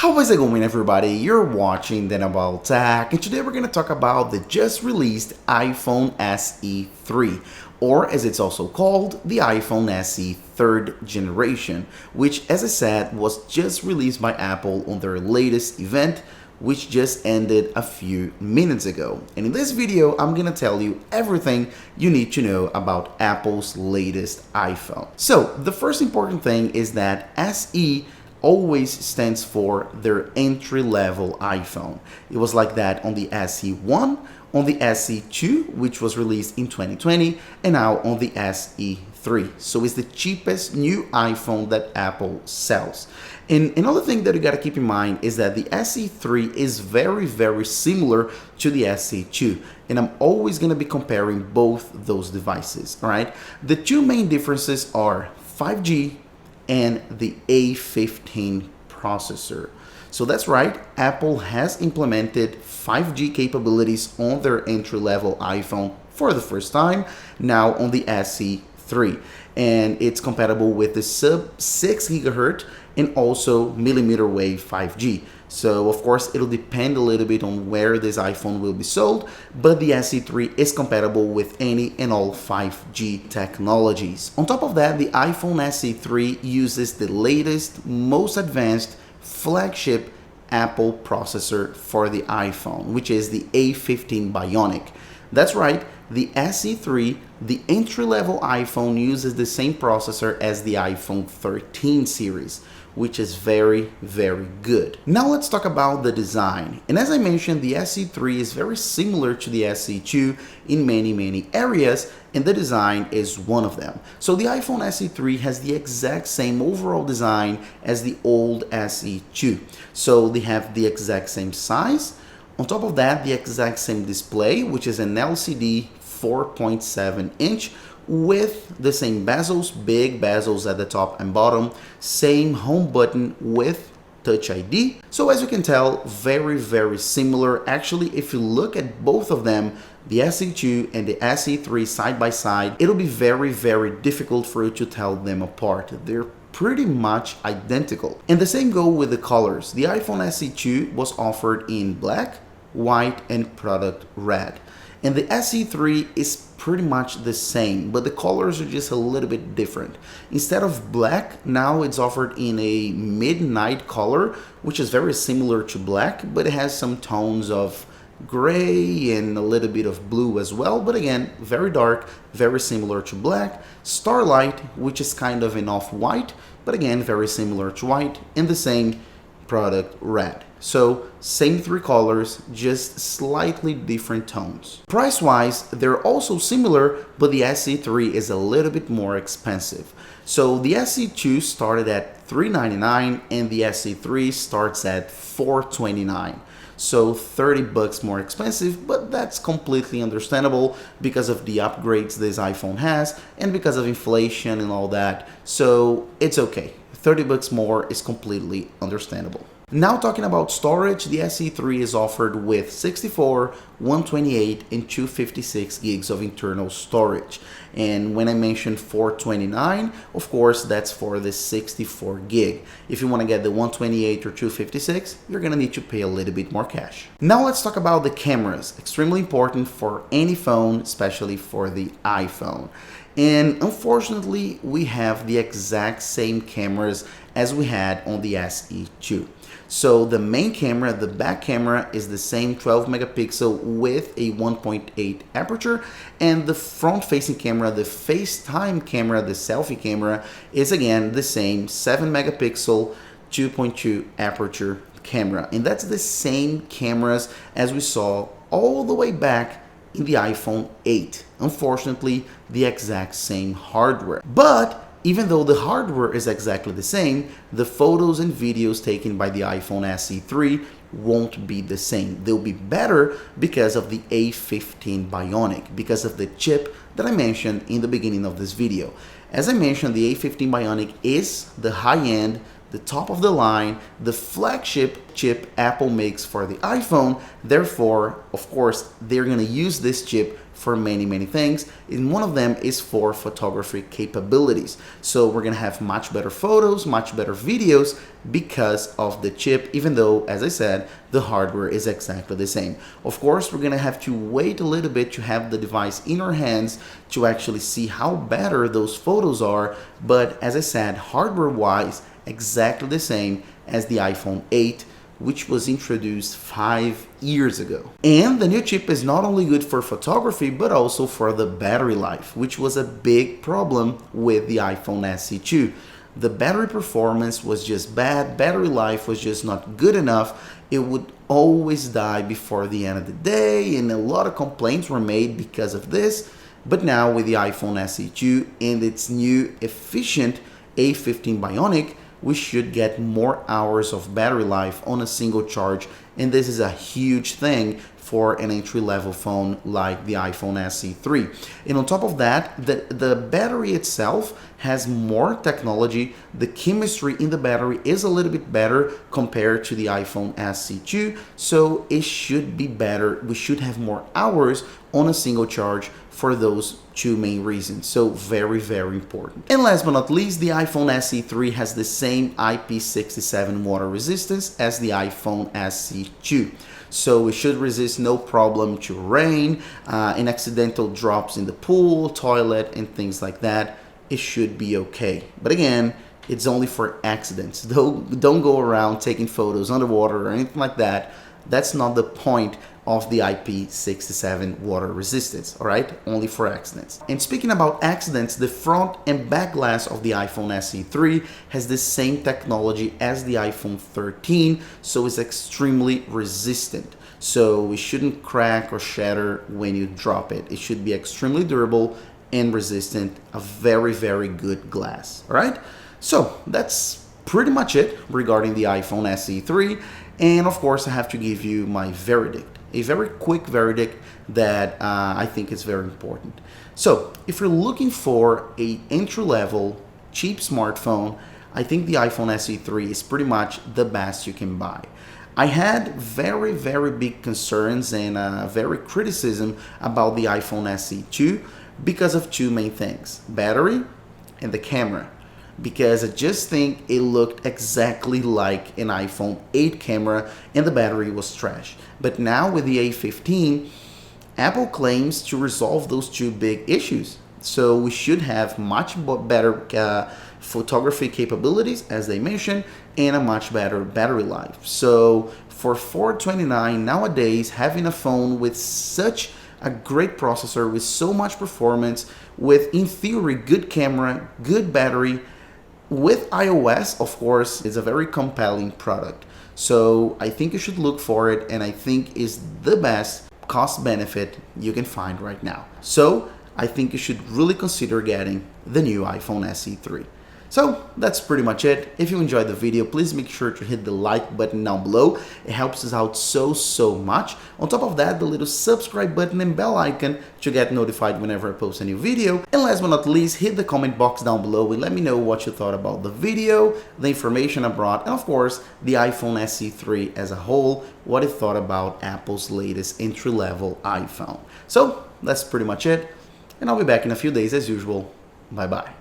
How is it going, everybody? You're watching Then About Tech, and today we're going to talk about the just released iPhone SE 3, or as it's also called, the iPhone SE 3rd generation, which, as I said, was just released by Apple on their latest event, which just ended a few minutes ago. And in this video, I'm gonna tell you everything you need to know about Apple's latest iPhone. So the first important thing is that SE always stands for their entry-level iPhone. It was like that on the SE1, on the SE2, which was released in 2020, and now on the SE3. So it's the cheapest new iPhone that Apple sells. And another thing that you gotta keep in mind is that the SE3 is very similar to the SE2. And I'm always gonna be comparing both those devices, all right? The two main differences are 5G and the A15 processor. So that's right, Apple has implemented 5G capabilities on their entry-level iPhone for the first time, now on the SE3. And it's compatible with the sub 6 GHz and also millimeter wave 5G. So of course it'll depend a little bit on where this iPhone will be sold, but the SE3 is compatible with any and all 5G technologies. On top of that, the iPhone SE3 uses the latest, most advanced flagship Apple processor for the iPhone, which is the A15 Bionic. That's right, the SE3, the entry-level iPhone, uses the same processor as the iPhone 13 series, which is very good. Now let's talk about the design. And as I mentioned, the SE3 is very similar to the SE2 in many areas, and the design is one of them. So the iPhone SE3 has the exact same overall design as the old SE2. So they have the exact same size. On top of that, the exact same display, which is an LCD 4.7 inch with the same bezels, big bezels at the top and bottom, same home button with Touch ID. So as you can tell, very similar. Actually, if you look at both of them, the SE2 and the SE3 side by side, it'll be very difficult for you to tell them apart. They're pretty much identical. And the same go with the colors. The iPhone SE2 was offered in black, white, and product red. And the SE3 is pretty much the same, but the colors are just a little bit different. Instead of black, now it's offered in a midnight color, which is very similar to black, but it has some tones of gray and a little bit of blue as well. But again, very dark, very similar to black. Starlight, which is kind of an off-white, but again, very similar to white, and the same product red. So same three colors, just slightly different tones. Price-wise, they're also similar, but the SE3 is a little bit more expensive. So the SE2 started at $399 and the SE3 starts at $429. So $30 more expensive, but that's completely understandable because of the upgrades this iPhone has and because of inflation and all that. So it's okay. $30 more is completely understandable. Now talking about storage, the SE3 is offered with 64, 128, and 256 gigs of internal storage. And when I mentioned $429, of course, that's for the 64 gig. If you want to get the 128 or 256, you're going to need to pay a little bit more cash. Now let's talk about the cameras. Extremely important for any phone, especially for the iPhone. And unfortunately, we have the exact same cameras as we had on the SE2. So the main camera, the back camera, is the same 12 megapixel with a 1.8 aperture, and the front-facing camera, the FaceTime camera, the selfie camera, is again the same 7 megapixel 2.2 aperture camera. And that's the same cameras as we saw all the way back in the iPhone 8. Unfortunately, the exact same hardware. But even though the hardware is exactly the same, the photos and videos taken by the iPhone SE3 won't be the same. They'll be better because of the A15 Bionic, because of the chip that I mentioned in the beginning of this video. As I mentioned, the A15 Bionic is the high-end, the top of the line, the flagship chip Apple makes for the iPhone. Therefore, of course, they're gonna use this chip for many things, and one of them is for photography capabilities. So we're gonna have much better photos, much better videos because of the chip, even though, as I said, the hardware is exactly the same. Of course, we're gonna have to wait a little bit to have the device in our hands to actually see how better those photos are, but as I said, hardware-wise, exactly the same as the iPhone 8, which was introduced 5 years ago. And the new chip is not only good for photography, but also for the battery life, which was a big problem with the iPhone SE 2. The battery performance was just bad, battery life was just not good enough. It would always die before the end of the day, and a lot of complaints were made because of this. But now with the iPhone SE 2 and its new efficient A15 Bionic, we should get more hours of battery life on a single charge, and this is a huge thing for an entry-level phone like the iPhone SE 3. And on top of that, the battery itself has more technology. The chemistry in the battery is a little bit better compared to the iPhone SE 2, so it should be better. We should have more hours on a single charge for those two main reasons. So very important. And last but not least, the iPhone SE 3 has the same IP67 water resistance as the iPhone SE 2. So it should resist no problem to rain and accidental drops in the pool, toilet, and things like that. It should be okay. But again, it's only for accidents. Don't go around taking photos underwater or anything like that. That's not the point of the IP67 water resistance, all right? Only for accidents. And speaking about accidents, the front and back glass of the iPhone SE 3 has the same technology as the iPhone 13, so it's extremely resistant. So it shouldn't crack or shatter when you drop it. It should be extremely durable and resistant, a very good glass, all right? So that's pretty much it regarding the iPhone SE 3. And of course, I have to give you my verdict, a very quick verdict that I think is very important. So if you're looking for a entry-level, cheap smartphone, I think the iPhone SE 3 is pretty much the best you can buy. I had very big concerns and very criticism about the iPhone SE 2 because of two main things: battery and the camera. Because I just think it looked exactly like an iPhone 8 camera and the battery was trash. But now with the A15, Apple claims to resolve those two big issues. So we should have much better photography capabilities, as they mentioned, and a much better battery life. So for $429 nowadays, having a phone with such a great processor, with so much performance, with, in theory, good camera, good battery, with iOS, of course, it's a very compelling product. So I think you should look for it, and I think is the best cost benefit you can find right now. So I think you should really consider getting the new iPhone SE 3. So that's pretty much it. If you enjoyed the video, please make sure to hit the like button down below. It helps us out so much. On top of that, the little subscribe button and bell icon to get notified whenever I post a new video. And last but not least, hit the comment box down below and let me know what you thought about the video, the information I brought, and of course, the iPhone SE 3 as a whole, what you thought about Apple's latest entry-level iPhone. So that's pretty much it, and I'll be back in a few days as usual. Bye-bye.